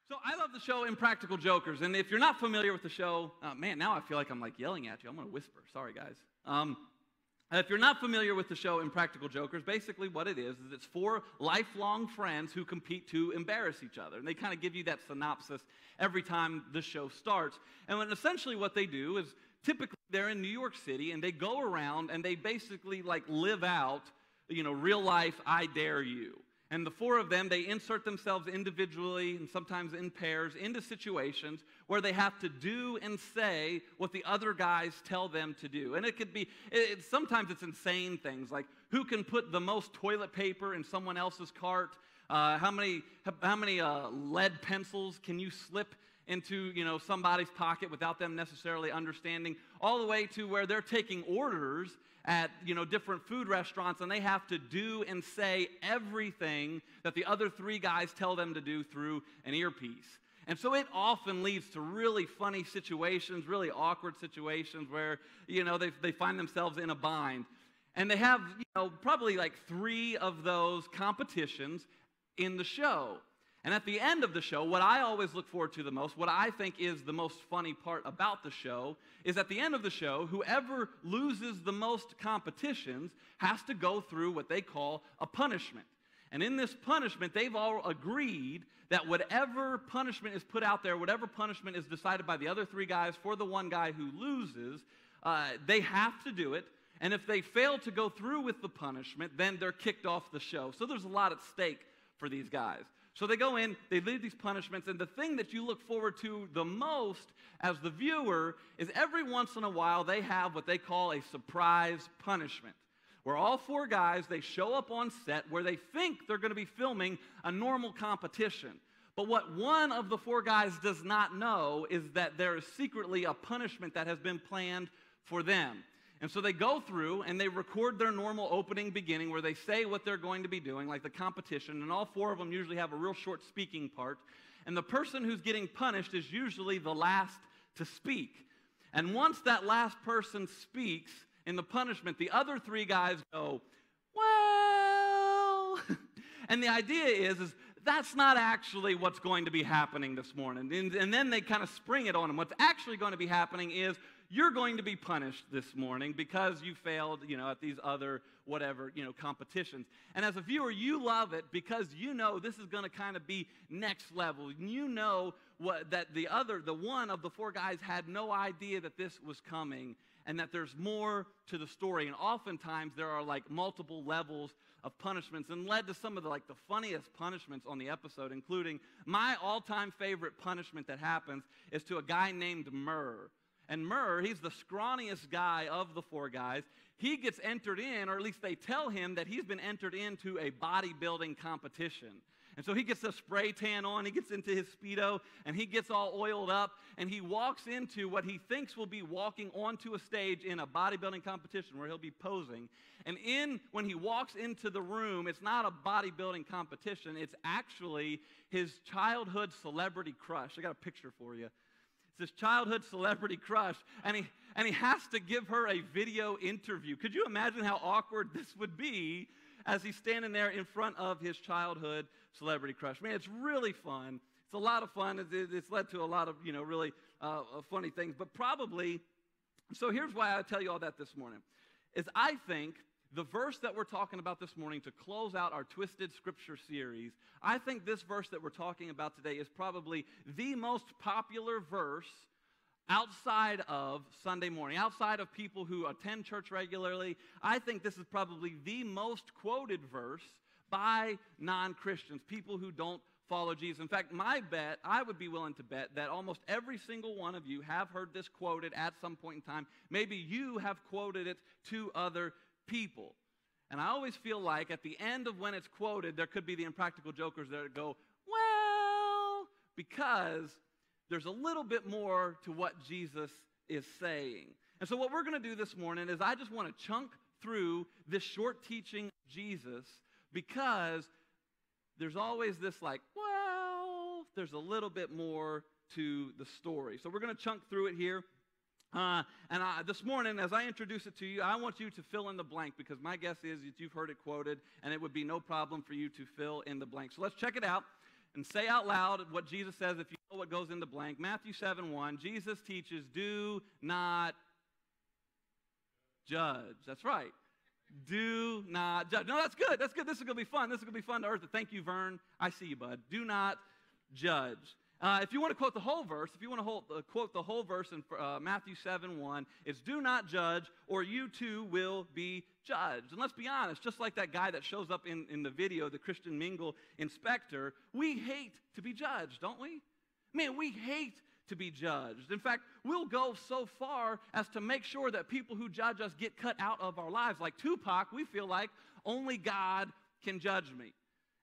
So I love the show Impractical Jokers, and if you're not familiar with the show, man, now I feel like I'm like yelling at you. I'm going to whisper. Sorry, guys. If you're not familiar with the show Impractical Jokers, basically what it is it's four lifelong friends who compete to embarrass each other. And they kind of give you that synopsis every time the show starts. And essentially what they do is typically they're in New York City, and they go around and they basically like live out, real life I dare you. And the four of them, they insert themselves individually and sometimes in pairs into situations where they have to do and say what the other guys tell them to do. And it could be, sometimes it's insane things like who can put the most toilet paper in someone else's cart, how many lead pencils can you slip into somebody's pocket without them necessarily understanding, all the way to where they're taking orders at different food restaurants, and they have to do and say everything that the other three guys tell them to do through an earpiece. And so it often leads to really funny situations, really awkward situations where they find themselves in a bind. And they have probably like 3 of those competitions in the show. And at the end of the show, what I always look forward to the most, what I think is the most funny part about the show, is at the end of the show, whoever loses the most competitions has to go through what they call a punishment. And in this punishment, they've all agreed that whatever punishment is put out there, whatever punishment is decided by the other 3 guys for the one guy who loses, they have to do it. And if they fail to go through with the punishment, then they're kicked off the show. So there's a lot at stake for these guys. So they go in, they leave these punishments, and the thing that you look forward to the most as the viewer is every once in a while they have what they call a surprise punishment, where all 4 guys, they show up on set where they think they're going to be filming a normal competition. But what one of the 4 guys does not know is that there is secretly a punishment that has been planned for them. And so they go through and they record their normal opening beginning where they say what they're going to be doing, like the competition, and all 4 of them usually have a real short speaking part. And the person who's getting punished is usually the last to speak. And once that last person speaks in the punishment, the other 3 guys go, well, and the idea is that's not actually what's going to be happening this morning. And then they kind of spring it on them. What's actually going to be happening is you're going to be punished this morning because you failed, at these other whatever, competitions. And as a viewer, you love it because this is going to kind of be next level. That the one of the 4 guys had no idea that this was coming and that there's more to the story. And oftentimes there are like multiple levels of punishments, and led to some of the funniest punishments on the episode, including my all-time favorite punishment that happens is to a guy named Murr. And Murr, he's the scrawniest guy of the 4 guys. He gets entered in, or at least they tell him that he's been entered into a bodybuilding competition. And so he gets a spray tan on, he gets into his Speedo, and he gets all oiled up, and he walks into what he thinks will be walking onto a stage in a bodybuilding competition where he'll be posing. And when he walks into the room, it's not a bodybuilding competition, it's actually his childhood celebrity crush. I got a picture for you. This childhood celebrity crush, and he has to give her a video interview. Could you imagine how awkward this would be as he's standing there in front of his childhood celebrity crush? Man, it's really fun. It's a lot of fun. It's led to a lot of, really funny things. But probably, so here's why I tell you all that this morning, is I think the verse that we're talking about this morning to close out our Twisted Scripture series, I think this verse that we're talking about today is probably the most popular verse outside of Sunday morning, outside of people who attend church regularly. I think this is probably the most quoted verse by non-Christians, people who don't follow Jesus. In fact, I would be willing to bet that almost every single one of you have heard this quoted at some point in time. Maybe you have quoted it to other people. And I always feel like at the end of when it's quoted, there could be the impractical jokers that go, well, because there's a little bit more to what Jesus is saying. And so what we're going to do this morning is I just want to chunk through this short teaching of Jesus, because there's always this there's a little bit more to the story. So we're going to chunk through it here. This morning, as I introduce it to you, I want you to fill in the blank, because my guess is that you've heard it quoted, and it would be no problem for you to fill in the blank. So let's check it out. and say out loud what Jesus says if you know what goes in the blank. Matthew 7:1, Jesus teaches, do not judge. That's right. Do not judge. No, that's good. That's good. This is going to be fun. This is going to be fun to earth. Thank you, Vern. I see you, bud. Do not judge. If you want to quote the whole verse, if you want to quote the whole verse in Matthew 7:1, it's do not judge or you too will be judged. And let's be honest, just like that guy that shows up in the video, the Christian Mingle inspector, we hate to be judged, don't we? Man, we hate to be judged. In fact, we'll go so far as to make sure that people who judge us get cut out of our lives. Like Tupac, we feel like only God can judge me.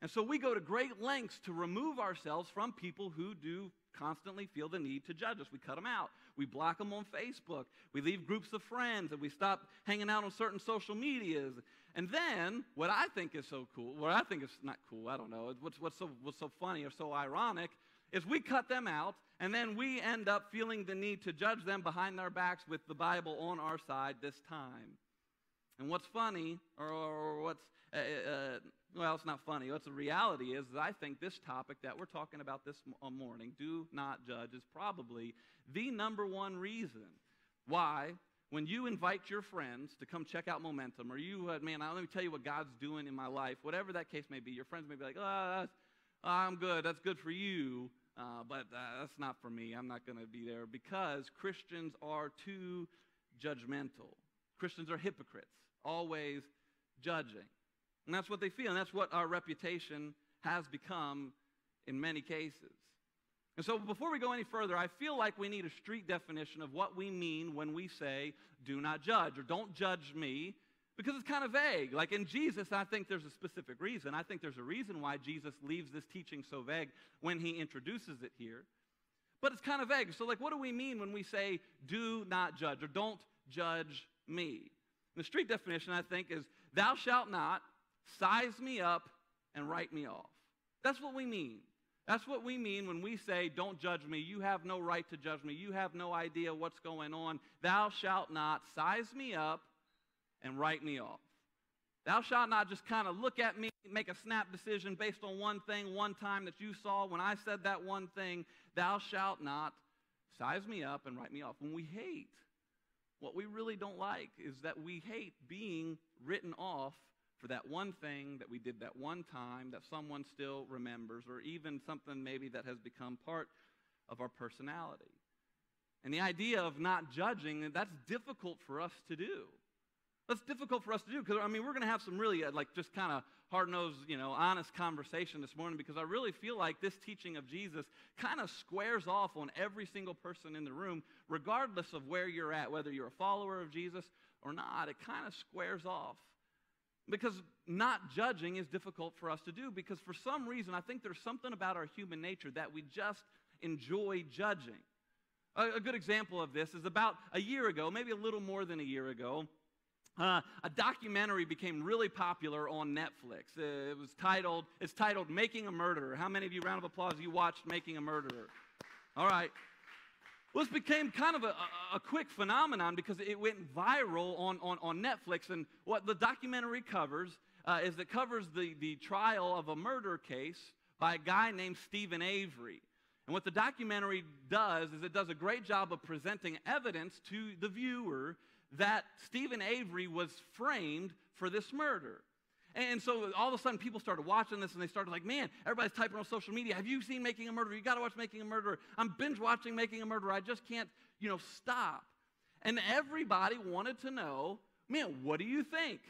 And so we go to great lengths to remove ourselves from people who do constantly feel the need to judge us. We cut them out. We block them on Facebook. We leave groups of friends, and we stop hanging out on certain social medias. And then, what I think is so cool, what I think is not cool, I don't know, what's so funny or so ironic, is we cut them out, and then we end up feeling the need to judge them behind their backs with the Bible on our side this time. And what's funny, or what's, well, it's not funny. What's the reality is I think this topic that we're talking about this morning, do not judge, is probably the number one reason why when you invite your friends to come check out Momentum, or you, let me tell you what God's doing in my life, whatever that case may be, your friends may be like, I'm good, that's good for you, but that's not for me. I'm not going to be there, because Christians are too judgmental. Christians are hypocrites, always judging. And that's what they feel, and that's what our reputation has become in many cases. And so before we go any further, I feel like we need a street definition of what we mean when we say, do not judge, or don't judge me, because it's kind of vague. Like in Jesus, I think there's a specific reason. I think there's a reason why Jesus leaves this teaching so vague when he introduces it here. But it's kind of vague. So like, what do we mean when we say, do not judge, or don't judge me? The street definition, I think, is thou shalt not size me up and write me off. That's what we mean. That's what we mean when we say, don't judge me. You have no right to judge me. You have no idea what's going on. Thou shalt not size me up and write me off. Thou shalt not just kind of look at me, make a snap decision based on one thing, one time that you saw when I said that one thing. Thou shalt not size me up and write me off. When we hate, what we really don't like is that we hate being written off for that one thing that we did that one time that someone still remembers, or even something maybe that has become part of our personality. And the idea of not judging, that's difficult for us to do. That's difficult for us to do because, we're going to have some really, just kind of hard-nosed, honest conversation this morning, because I really feel like this teaching of Jesus kind of squares off on every single person in the room, regardless of where you're at, whether you're a follower of Jesus or not. It kind of squares off. Because not judging is difficult for us to do, because for some reason, I think there's something about our human nature that we just enjoy judging. A good example of this is about a year ago, maybe a little more than a year ago, a documentary became really popular on Netflix. It's titled Making a Murderer. How many of you, round of applause, you watched Making a Murderer? All right. Well, this became kind of a quick phenomenon because it went viral on Netflix. And what the documentary covers is it covers the trial of a murder case by a guy named Stephen Avery. And what the documentary does is it does a great job of presenting evidence to the viewer that Stephen Avery was framed for this murder. And so all of a sudden people started watching this, and they started like, man, everybody's typing on social media, have you seen Making a Murderer? You got to watch Making a Murderer. I'm binge watching Making a Murderer. I just can't, stop. And everybody wanted to know, man, what do you think?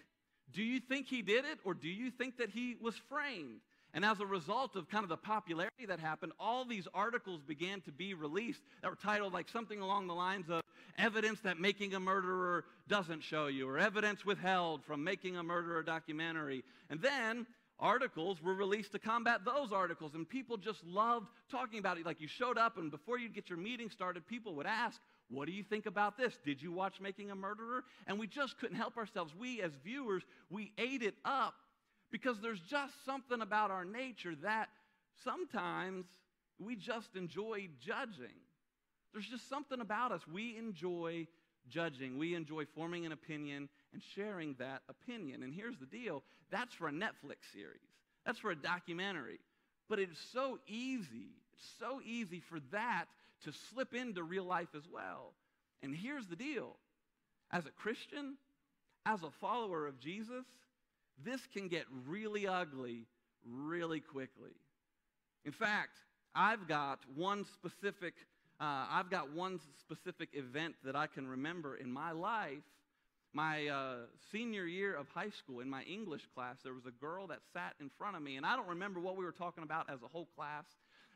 Do you think he did it, or do you think that he was framed? And as a result of kind of the popularity that happened, all these articles began to be released that were titled like something along the lines of evidence that Making a Murderer doesn't show you, or evidence withheld from Making a Murderer documentary. And then articles were released to combat those articles, and people just loved talking about it. Like, you showed up, and before you'd get your meeting started, people would ask, what do you think about this? Did you watch Making a Murderer? And we just couldn't help ourselves. We as viewers, we ate it up. Because there's just something about our nature that sometimes we just enjoy judging. There's just something about us. We enjoy judging. We enjoy forming an opinion and sharing that opinion. And here's the deal. That's for a Netflix series. That's for a documentary. But it's so easy for that to slip into real life as well. And here's the deal. As a Christian, as a follower of Jesus, this can get really ugly really quickly. In fact, I've got one specific event that I can remember in my life. My senior year of high school, in my English class, there was a girl that sat in front of me, and I don't remember what we were talking about as a whole class,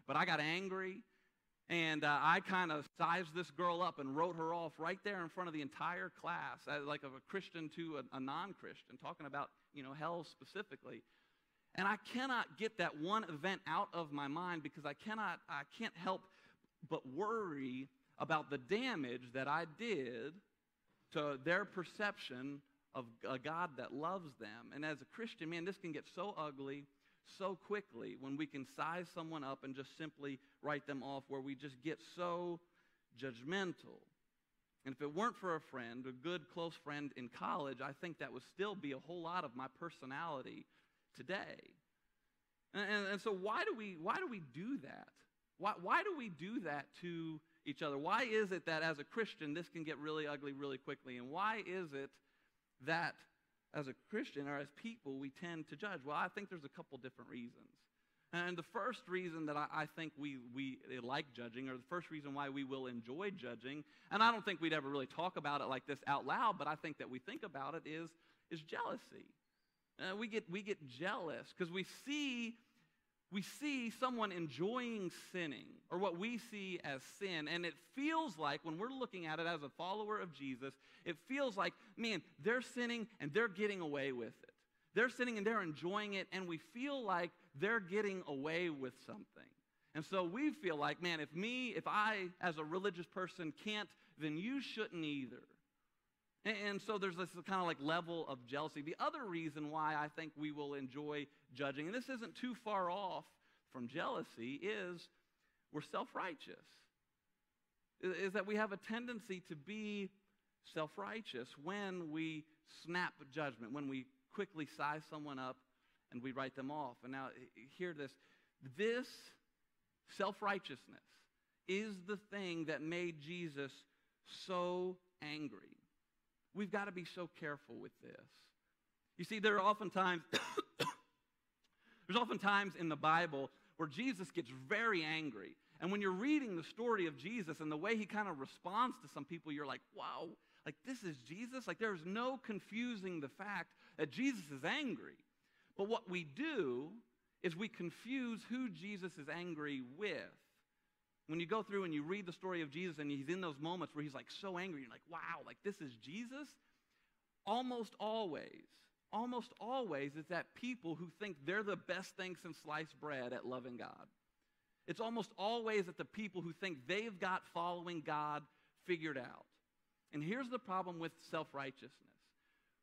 but I got angry, and I kind of sized this girl up and wrote her off right there in front of the entire class, like of a Christian to a non-Christian, talking about, hell specifically. And I cannot get that one event out of my mind because I can't help but worry about the damage that I did to their perception of a God that loves them. And as a Christian, man, this can get so ugly so quickly when we can size someone up and just simply write them off, where we just get so judgmental. And if it weren't for a friend, a good close friend in college, I think that would still be a whole lot of my personality today. And so why do we do that? Why do we do that to each other? Why is it that as a Christian this can get really ugly really quickly? And why is it that as a Christian or as people we tend to judge? Well, I think there's a couple different reasons. And the first reason that I think we like judging, or the first reason why we will enjoy judging, and I don't think we'd ever really talk about it like this out loud, but I think that we think about it, is jealousy. We get jealous because we see someone enjoying sinning, or what we see as sin, and it feels like, when we're looking at it as a follower of Jesus, it feels like, man, they're sinning and they're getting away with it. They're sinning and they're enjoying it, and we feel like they're getting away with something. And so we feel like, man, if I as a religious person can't, then you shouldn't either. And so there's this kind of like level of jealousy. The other reason why I think we will enjoy judging, and this isn't too far off from jealousy, is we're self-righteous. Is that we have a tendency to be self-righteous when we snap judgment, when we quickly size someone up and we write them off. And now hear this. This self-righteousness is the thing that made Jesus so angry. We've got to be so careful with this. You see, there are oftentimes in the Bible where Jesus gets very angry. And when you're reading the story of Jesus and the way he kind of responds to some people, you're like, wow, like this is Jesus? Like there's no confusing the fact that Jesus is angry. But what we do is we confuse who Jesus is angry with. When you go through and you read the story of Jesus and he's in those moments where he's like so angry, you're like, wow, like this is Jesus? Almost always it's that people who think they're the best thing since sliced bread at loving God. It's almost always at the people who think they've got following God figured out. And here's the problem with self-righteousness.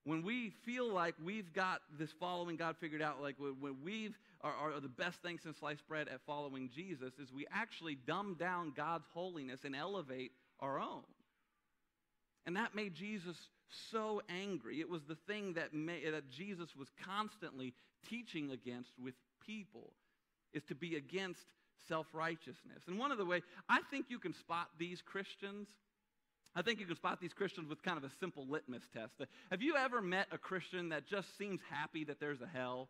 When we feel like we've got this following God figured out, like when we are the best thing since sliced bread at following Jesus, is we actually dumb down God's holiness and elevate our own. And that made Jesus so angry. It was the thing that Jesus was constantly teaching against with people, is to be against self-righteousness. And one of the ways, I think you can spot these Christians with kind of a simple litmus test. Have you ever met a Christian that just seems happy that there's a hell?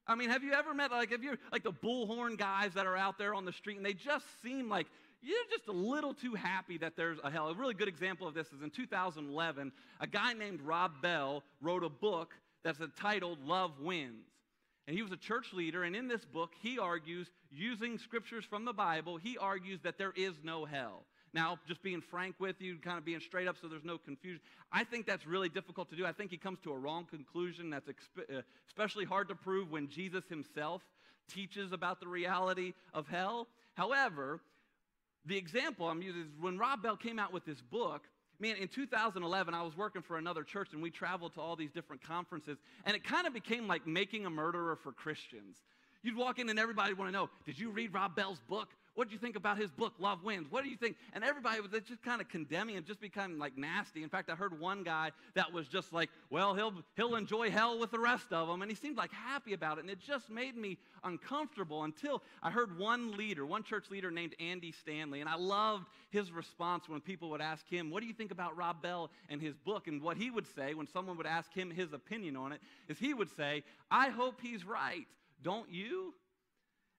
I mean, have you ever met, like the bullhorn guys that are out there on the street, and they just seem like you're just a little too happy that there's a hell. A really good example of this is in 2011, a guy named Rob Bell wrote a book that's entitled Love Wins. And he was a church leader, and in this book, he argues, using scriptures from the Bible, he argues that there is no hell. Now, just being frank with you, kind of being straight up so there's no confusion, I think that's really difficult to do. I think he comes to a wrong conclusion that's especially hard to prove when Jesus himself teaches about the reality of hell. However, the example I'm using is when Rob Bell came out with this book, man, in 2011, I was working for another church, and we traveled to all these different conferences, and it kind of became like Making a Murderer for Christians. You'd walk in and everybody would want to know, did you read Rob Bell's book? What did you think about his book, Love Wins? What do you think? And everybody was just kind of condemning and just becoming like nasty. In fact, I heard one guy that was just like, well, he'll enjoy hell with the rest of them. And he seemed like happy about it. And it just made me uncomfortable until I heard one church leader named Andy Stanley. And I loved his response when people would ask him, what do you think about Rob Bell and his book? And what he would say when someone would ask him his opinion on it is he would say, I hope he's right. Don't you?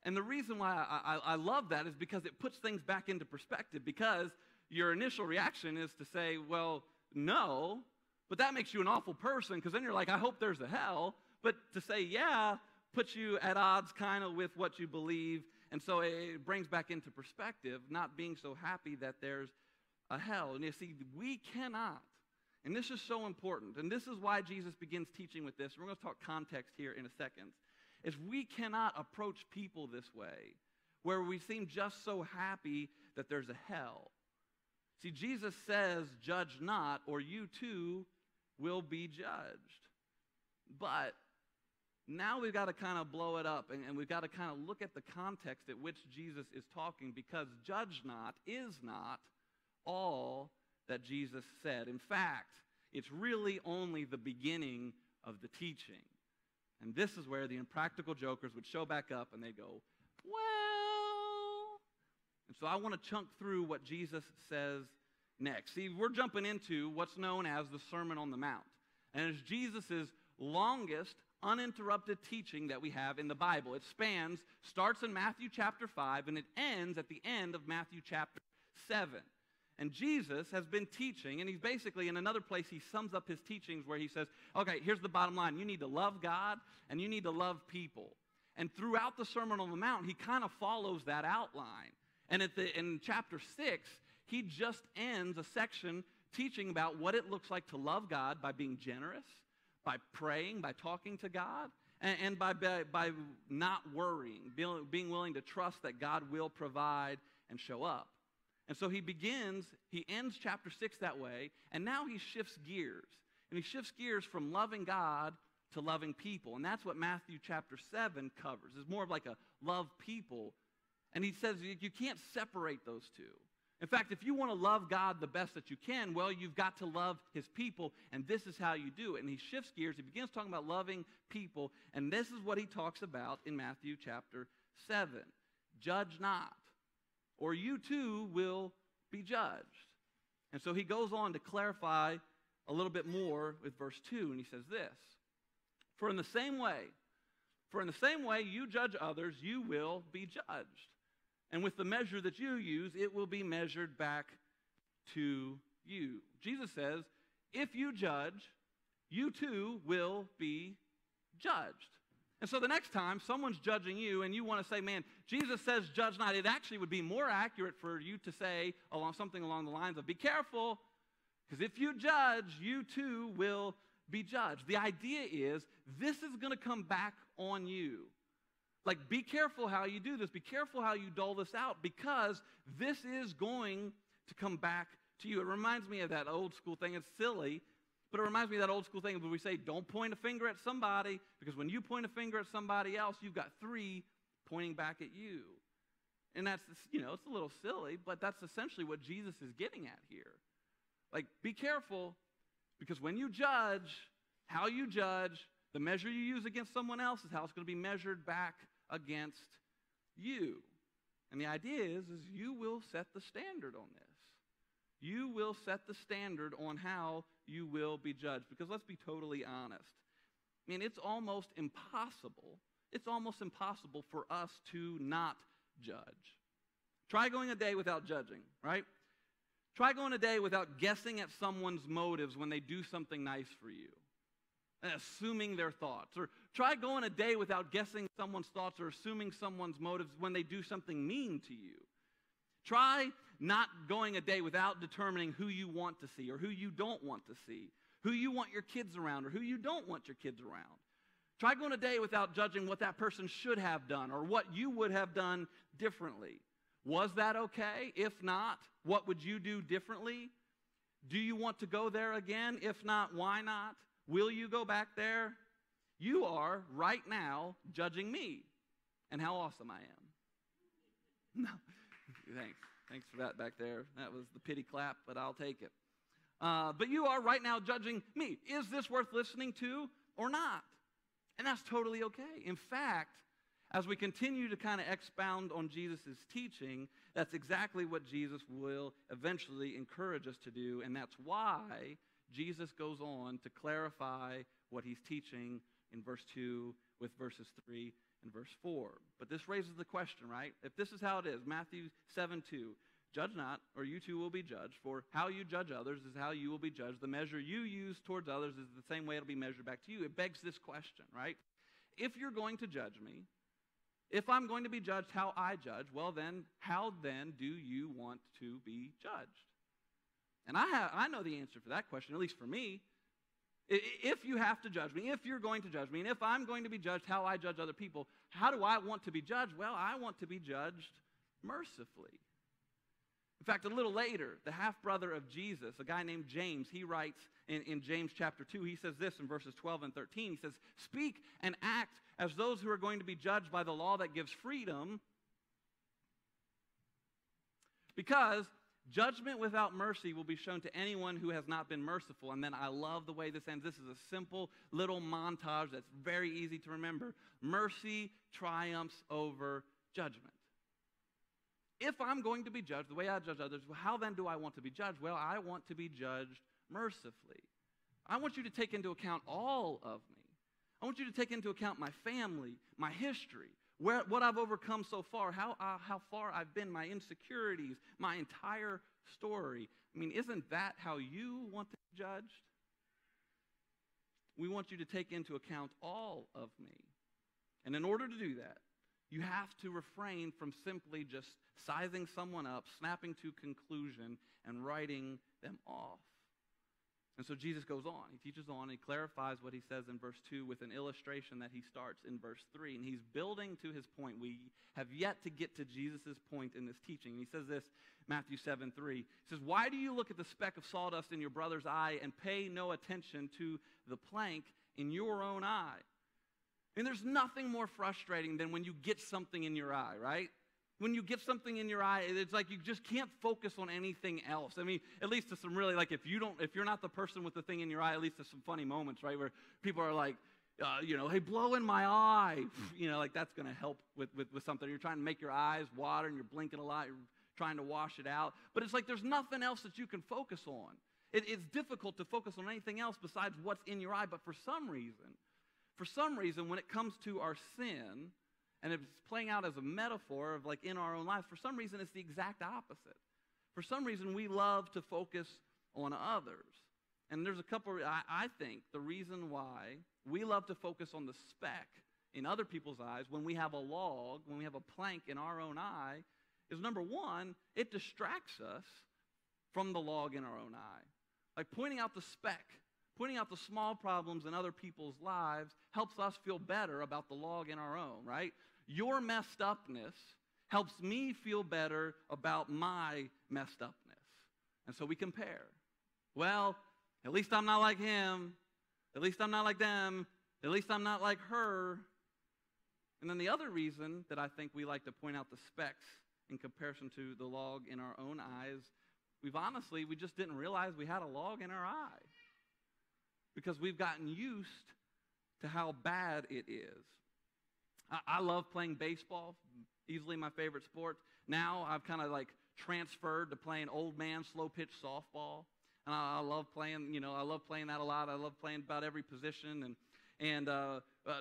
And the reason why I love that is because it puts things back into perspective, because your initial reaction is to say, well, no, but that makes you an awful person, because then you're like, I hope there's a hell. But to say, yeah, puts you at odds kind of with what you believe, and so it brings back into perspective, not being so happy that there's a hell. And you see, we cannot, and this is so important, and this is why Jesus begins teaching with this. We're going to talk context here in a second. Is we cannot approach people this way, where we seem just so happy that there's a hell. See, Jesus says, judge not, or you too will be judged. But now we've got to kind of blow it up, and we've got to kind of look at the context at which Jesus is talking, because judge not is not all that Jesus said. In fact, it's really only the beginning of the teaching. And this is where the impractical jokers would show back up and they go, well. And so I want to chunk through what Jesus says next. See, we're jumping into what's known as the Sermon on the Mount. And it's Jesus' longest uninterrupted teaching that we have in the Bible. It starts in Matthew chapter 5, and it ends at the end of Matthew chapter 7. And Jesus has been teaching, and he's basically, in another place, he sums up his teachings where he says, okay, here's the bottom line. You need to love God, and you need to love people. And throughout the Sermon on the Mount, he kind of follows that outline. And in chapter 6, he just ends a section teaching about what it looks like to love God by being generous, by praying, by talking to God, and by not worrying, being willing to trust that God will provide and show up. And so he ends chapter 6 that way, and now he shifts gears. And he shifts gears from loving God to loving people. And that's what Matthew chapter 7 covers. It's more of like a love people. And he says you can't separate those two. In fact, if you want to love God the best that you can, well, you've got to love his people, and this is how you do it. And he shifts gears. He begins talking about loving people, and this is what he talks about in Matthew chapter 7. Judge not, or you too will be judged. And so he goes on to clarify a little bit more with verse 2, and he says this, For in the same way you judge others, you will be judged. And with the measure that you use, it will be measured back to you. Jesus says, if you judge, you too will be judged. And so the next time someone's judging you and you want to say, man, Jesus says judge not, it actually would be more accurate for you to say something along the lines of, be careful, because if you judge, you too will be judged. The idea is this is going to come back on you. Like, be careful how you do this. Be careful how you dole this out, because this is going to come back to you. It reminds me of that old school thing. It's silly, but it reminds me of that old school thing where we say, don't point a finger at somebody, because when you point a finger at somebody else, you've got three pointing back at you. And that's, it's a little silly, but that's essentially what Jesus is getting at here. Like, be careful, because when you judge, how you judge, the measure you use against someone else is how it's going to be measured back against you. And the idea is you will set the standard on this. You will set the standard on how you will be judged. Because let's be totally honest. I mean, it's almost impossible for us to not judge. Try going a day without judging, right? Try going a day without guessing at someone's motives when they do something nice for you, assuming their thoughts. Or try going a day without guessing someone's thoughts or assuming someone's motives when they do something mean to you. Try not going a day without determining who you want to see or who you don't want to see, who you want your kids around or who you don't want your kids around. Try going a day without judging what that person should have done or what you would have done differently. Was that okay? If not, what would you do differently? Do you want to go there again? If not, why not? Will you go back there? You are right now judging me. and how awesome I am. No, thanks. Thanks for that back there. That was the pity clap, but I'll take it. But you are right now judging me. Is this worth listening to or not? And that's totally okay. In fact, as we continue to kind of expound on Jesus' teaching, that's exactly what Jesus will eventually encourage us to do, and that's why Jesus goes on to clarify what he's teaching in verse 2 with verses 3 and verse 4. But this raises the question, right? If this is how it is, Matthew 7:2, judge not, or you too will be judged, for how you judge others is how you will be judged. The measure you use towards others is the same way it'll be measured back to you. It begs this question, right? If you're going to judge me, if I'm going to be judged how I judge, well then, how then do you want to be judged? And I know the answer for that question, at least for me. If you have to judge me, if you're going to judge me, and if I'm going to be judged how I judge other people, how do I want to be judged? Well, I want to be judged mercifully. In fact, a little later, the half-brother of Jesus, a guy named James, he writes in James chapter 2, he says this in verses 12 and 13. He says, speak and act as those who are going to be judged by the law that gives freedom, because judgment without mercy will be shown to anyone who has not been merciful. And then I love the way this ends. This is a simple little montage that's very easy to remember. Mercy triumphs over judgment. If I'm going to be judged the way I judge others, how then do I want to be judged? Well, I want to be judged mercifully. I want you to take into account all of me. I want you to take into account my family, my history, what I've overcome so far, how far I've been, my insecurities, my entire story. I mean, isn't that how you want to be judged? We want you to take into account all of me. And in order to do that, you have to refrain from simply just sizing someone up, snapping to conclusion, and writing them off. And so Jesus goes on. He teaches on. He clarifies what he says in verse 2 with an illustration that he starts in verse 3. And he's building to his point. We have yet to get to Jesus' point in this teaching. And he says this, Matthew 7:3. He says, why do you look at the speck of sawdust in your brother's eye and pay no attention to the plank in your own eye? And there's nothing more frustrating than when you get something in your eye, right? When you get something in your eye, it's like you just can't focus on anything else. I mean, at least to some really, like if you're not the person with the thing in your eye, at least there's some funny moments, right? Where people are like, hey, blow in my eye. Like that's going to help with something. You're trying to make your eyes water and you're blinking a lot. You're trying to wash it out. But it's like there's nothing else that you can focus on. It's difficult to focus on anything else besides what's in your eye. But for some reason, when it comes to our sin, and it's playing out as a metaphor of like in our own lives, for some reason it's the exact opposite. For some reason we love to focus on others. And there's a couple, I think, the reason why we love to focus on the speck in other people's eyes when we have a log, when we have a plank in our own eye, is number one, it distracts us from the log in our own eye. Like pointing out the speck, pointing out the small problems in other people's lives helps us feel better about the log in our own, right? Your messed upness helps me feel better about my messed upness. And so we compare. Well, at least I'm not like him. At least I'm not like them. At least I'm not like her. And then the other reason that I think we like to point out the specks in comparison to the log in our own eyes, we just didn't realize we had a log in our eye. Because we've gotten used to how bad it is. I love playing baseball, easily my favorite sport. Now I've kind of like transferred to playing old man slow pitch softball. And I love playing, that a lot. I love playing about every position. And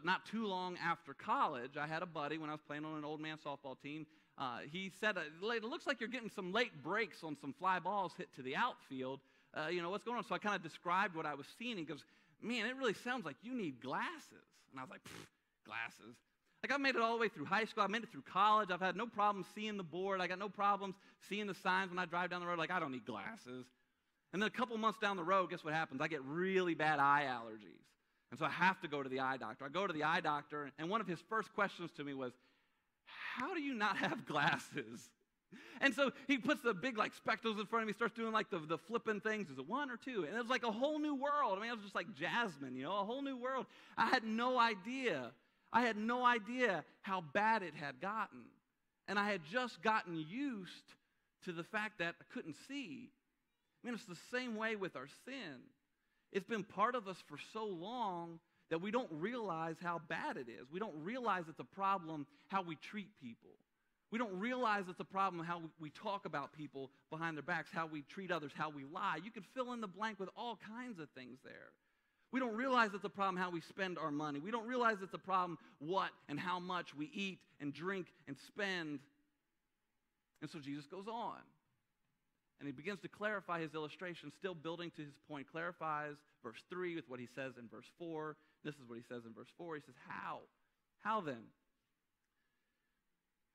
not too long after college, I had a buddy when I was playing on an old man softball team. He said, it looks like you're getting some late breaks on some fly balls hit to the outfield. What's going on? So I kind of described what I was seeing. He goes, man, it really sounds like you need glasses. And I was like, glasses? Like I made it all the way through high school. I made it through college. I've had no problem seeing the board. I got no problems seeing the signs when I drive down the road. Like I don't need glasses. And then a couple months down the road, guess what happens? I get really bad eye allergies. And so I have to go to the eye doctor. I go to the eye doctor, and one of his first questions to me was, how do you not have glasses? And so he puts the big like spectacles in front of me, starts doing like the flipping things. Is it one or two? And it was like a whole new world. I mean, it was just like Jasmine, a whole new world. I had no idea. I had no idea how bad it had gotten. And I had just gotten used to the fact that I couldn't see. I mean, it's the same way with our sin. It's been part of us for so long that we don't realize how bad it is. We don't realize it's a problem how we treat people. We don't realize it's a problem how we talk about people behind their backs, how we treat others, how we lie. You could fill in the blank with all kinds of things there. We don't realize it's a problem how we spend our money. We don't realize it's a problem what and how much we eat and drink and spend. And so Jesus goes on. And he begins to clarify his illustration, still building to his point. Clarifies verse 3 with what he says in verse 4. This is what he says in verse 4. He says, how? How then?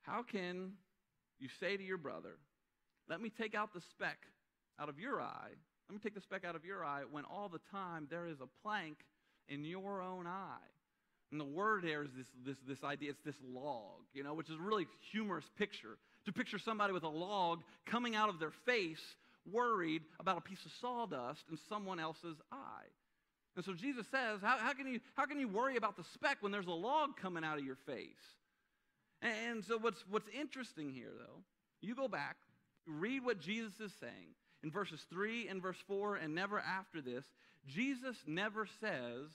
How can you say to your brother, let me take out the speck out of your eye? Let me take the speck out of your eye when all the time there is a plank in your own eye. And the word there is this idea, it's this log, which is a really humorous picture. To picture somebody with a log coming out of their face, worried about a piece of sawdust in someone else's eye. And so Jesus says, how can you worry about the speck when there's a log coming out of your face? And so what's interesting here, though, you go back, read what Jesus is saying. In verses 3 and verse 4 and never after this, Jesus never says,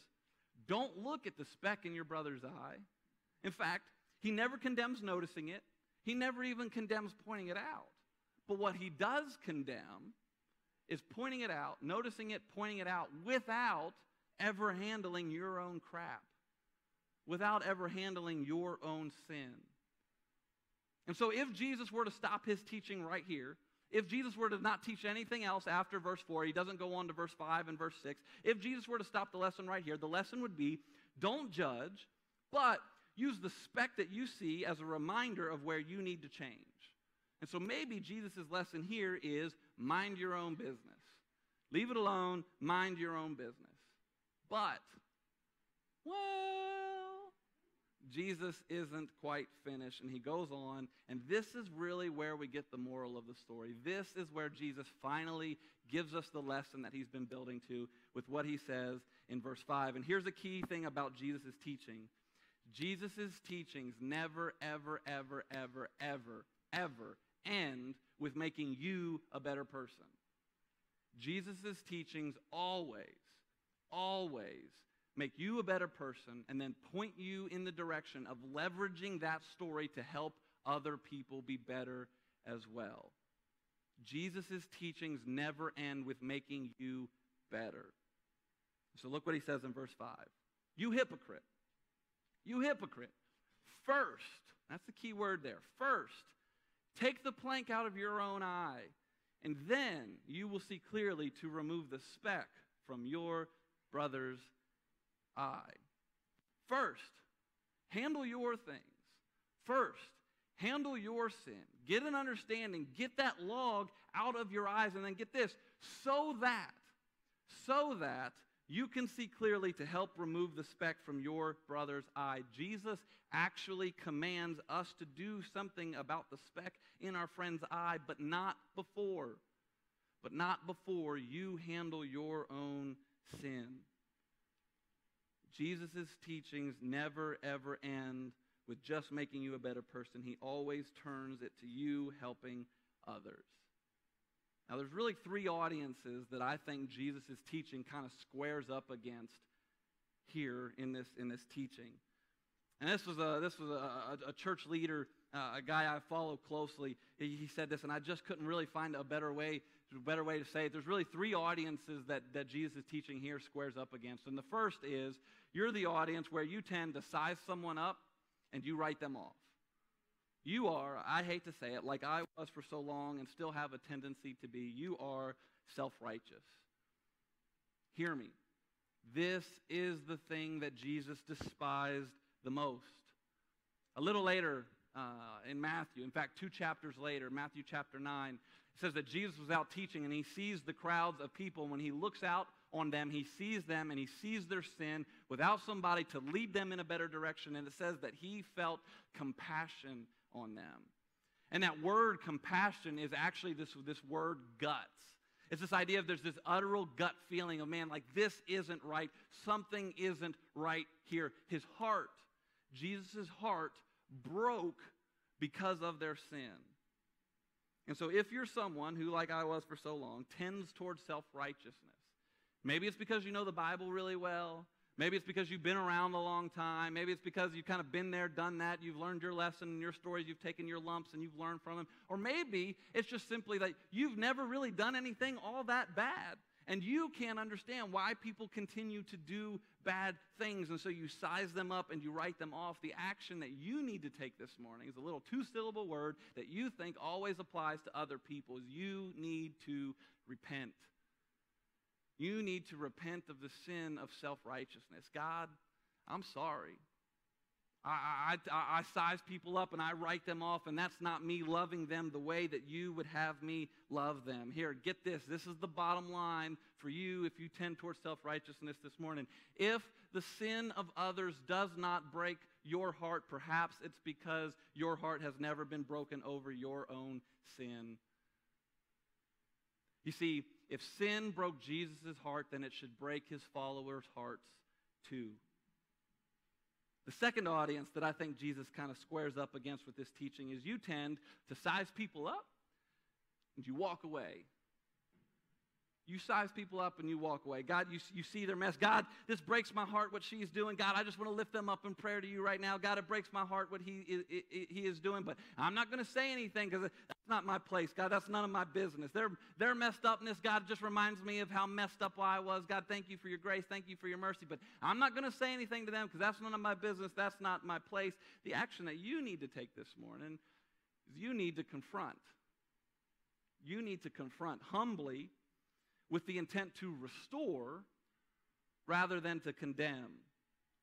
don't look at the speck in your brother's eye. In fact, he never condemns noticing it. He never even condemns pointing it out. But what he does condemn is pointing it out, noticing it, pointing it out, without ever handling your own crap, without ever handling your own sin. And so if Jesus were to stop his teaching right here, if Jesus were to not teach anything else after verse 4, he doesn't go on to verse 5 and verse 6. If Jesus were to stop the lesson right here, the lesson would be, don't judge, but use the speck that you see as a reminder of where you need to change. And so maybe Jesus' lesson here is mind your own business. Leave it alone, mind your own business. But, Jesus isn't quite finished, and he goes on, and this is really where we get the moral of the story. This is where Jesus finally gives us the lesson that he's been building to with what he says in verse 5. And here's a key thing about Jesus' teaching. Jesus' teachings never, ever, ever, ever, ever, ever end with making you a better person. Jesus' teachings always make you a better person and then point you in the direction of leveraging that story to help other people be better as well. Jesus' teachings never end with making you better. So look what he says in verse 5. You hypocrite. You hypocrite. First, that's the key word there. First, take the plank out of your own eye, and then you will see clearly to remove the speck from your brother's eye. First, handle your things. First, handle your sin. Get an understanding. Get that log out of your eyes, and then get this, so that you can see clearly to help remove the speck from your brother's eye. Jesus actually commands us to do something about the speck in our friend's eye, but not before. But not before you handle your own sin. Jesus' teachings never, ever end with just making you a better person. He always turns it to you helping others. Now, there's really three audiences that I think Jesus' teaching kind of squares up against here in this teaching. And this was a church leader, a guy I follow closely. He said this, and I just couldn't really find a better way to say it. There's really three audiences that Jesus' teaching here squares up against. And the first is, you're the audience where you tend to size someone up and you write them off. You are, I hate to say it, like I was for so long and still have a tendency to be, you are self-righteous. Hear me. This is the thing that Jesus despised the most. A little later in Matthew, in fact, 2 chapters later, Matthew chapter 9, it says that Jesus was out teaching and he sees the crowds of people. When he looks out on them, he sees them and he sees their sin without somebody to lead them in a better direction. And it says that he felt compassion on them. And that word compassion is actually this word guts. It's this idea of there's this utteral gut feeling of, man, like this isn't right. Something isn't right here. His heart, Jesus' heart broke because of their sin. And so if you're someone who, like I was for so long, tends towards self-righteousness, maybe it's because you know the Bible really well. Maybe it's because you've been around a long time. Maybe it's because you've kind of been there, done that. You've learned your lesson and your stories. You've taken your lumps and you've learned from them. Or maybe it's just simply that you've never really done anything all that bad. And you can't understand why people continue to do bad things. And so you size them up and you write them off. The action that you need to take this morning is a little two-syllable word that you think always applies to other people. You need to repent. You need to repent of the sin of self-righteousness. God, I'm sorry. I size people up and I write them off, and that's not me loving them the way that you would have me love them. Here, get this. This is the bottom line for you if you tend towards self-righteousness this morning. If the sin of others does not break your heart, perhaps it's because your heart has never been broken over your own sin. You see, if sin broke Jesus' heart, then it should break his followers' hearts too. The second audience that I think Jesus kind of squares up against with this teaching is you tend to size people up and you walk away. You size people up and you walk away. God, you see their mess. God, this breaks my heart what she's doing. God, I just want to lift them up in prayer to you right now. God, it breaks my heart what he is doing, but I'm not going to say anything because that's not my place. God, that's none of my business. Their messed upness, God, just reminds me of how messed up I was. God, thank you for your grace. Thank you for your mercy, but I'm not going to say anything to them because that's none of my business. That's not my place. The action that you need to take this morning is you need to confront. You need to confront humbly with the intent to restore rather than to condemn,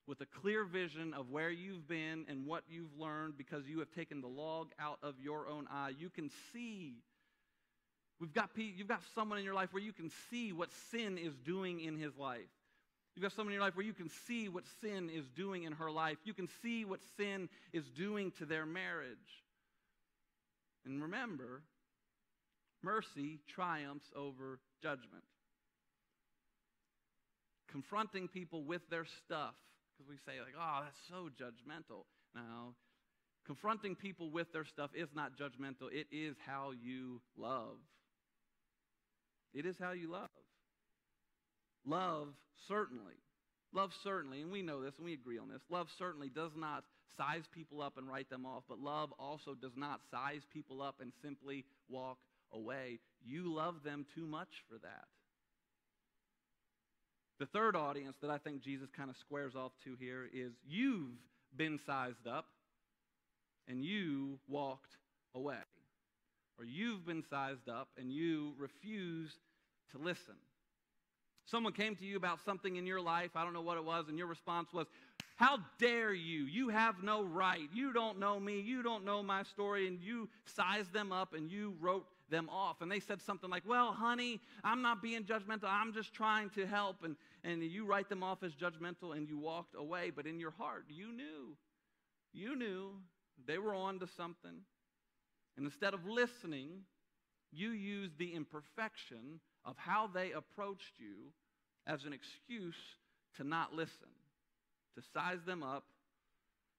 with a clear vision of where you've been and what you've learned because you have taken the log out of your own eye. You can see. You've got someone in your life where you can see what sin is doing in his life. You've got someone in your life where you can see what sin is doing in her life. You can see what sin is doing to their marriage. And remember, mercy triumphs over judgment. Confronting people with their stuff, because we say like, oh, that's so judgmental. Now, confronting people with their stuff is not judgmental. It is how you love. It is how you love. Love certainly, and we know this and we agree on this, love certainly does not size people up and write them off, but love also does not size people up and simply walk away. You love them too much for that. The third audience that I think Jesus kind of squares off to here is you've been sized up and you walked away. Or you've been sized up and you refuse to listen. Someone came to you about something in your life, I don't know what it was, and your response was, how dare you? You have no right. You don't know me. You don't know my story. And you sized them up and you wrote them off. And they said something like, well, honey, I'm not being judgmental. I'm just trying to help. And you write them off as judgmental and you walked away. But in your heart, you knew they were on to something. And instead of listening, you used the imperfection of how they approached you as an excuse to not listen, to size them up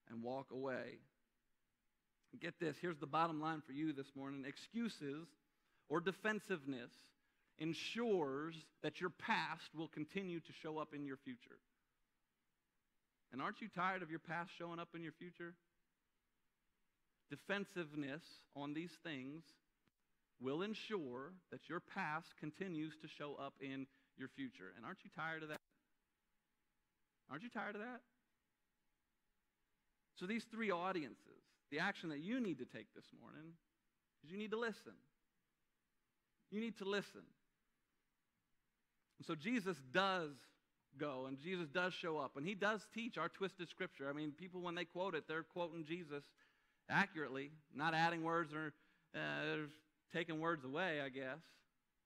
and walk away. Get this, here's the bottom line for you this morning. Excuses or defensiveness ensures that your past will continue to show up in your future. And aren't you tired of your past showing up in your future? Defensiveness on these things will ensure that your past continues to show up in your future. And aren't you tired of that? Aren't you tired of that? So these three audiences, the action that you need to take this morning is you need to listen. You need to listen. And so Jesus does go, and Jesus does show up, and he does teach our twisted scripture. I mean, people, when they quote it, they're quoting Jesus accurately, not adding words or taking words away, I guess.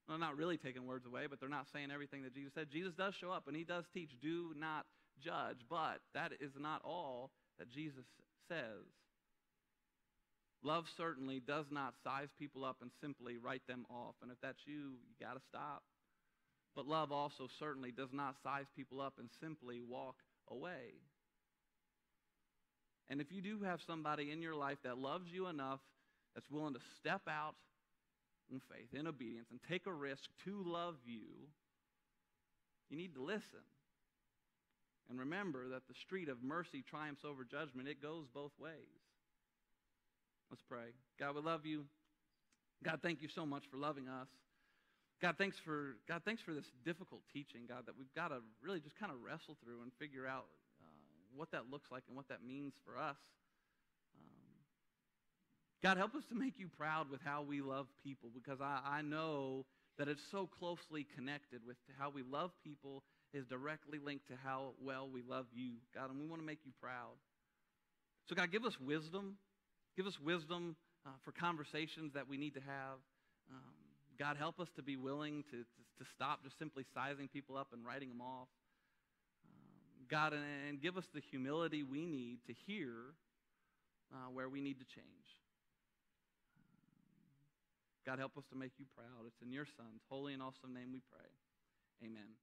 Well, not really taking words away, but they're not saying everything that Jesus said. Jesus does show up, and he does teach, do not judge, but that is not all that Jesus says. Love certainly does not size people up and simply write them off. And if that's you, you got to stop. But love also certainly does not size people up and simply walk away. And if you do have somebody in your life that loves you enough, that's willing to step out in faith, in obedience, and take a risk to love you, you need to listen. And remember that the street of mercy triumphs over judgment. It goes both ways. Let's pray. God, we love you. God, thank you so much for loving us. God, thanks for this difficult teaching, God, that we've got to really just kind of wrestle through and figure out what that looks like and what that means for us. God, help us to make you proud with how we love people, because I know that it's so closely connected with how we love people is directly linked to how well we love you, God, and we want to make you proud. So, God, give us wisdom. Give us wisdom for conversations that we need to have. God, help us to be willing to stop just simply sizing people up and writing them off. God, and give us the humility we need to hear where we need to change. God, help us to make you proud. It's in your Son's holy and awesome name we pray. Amen.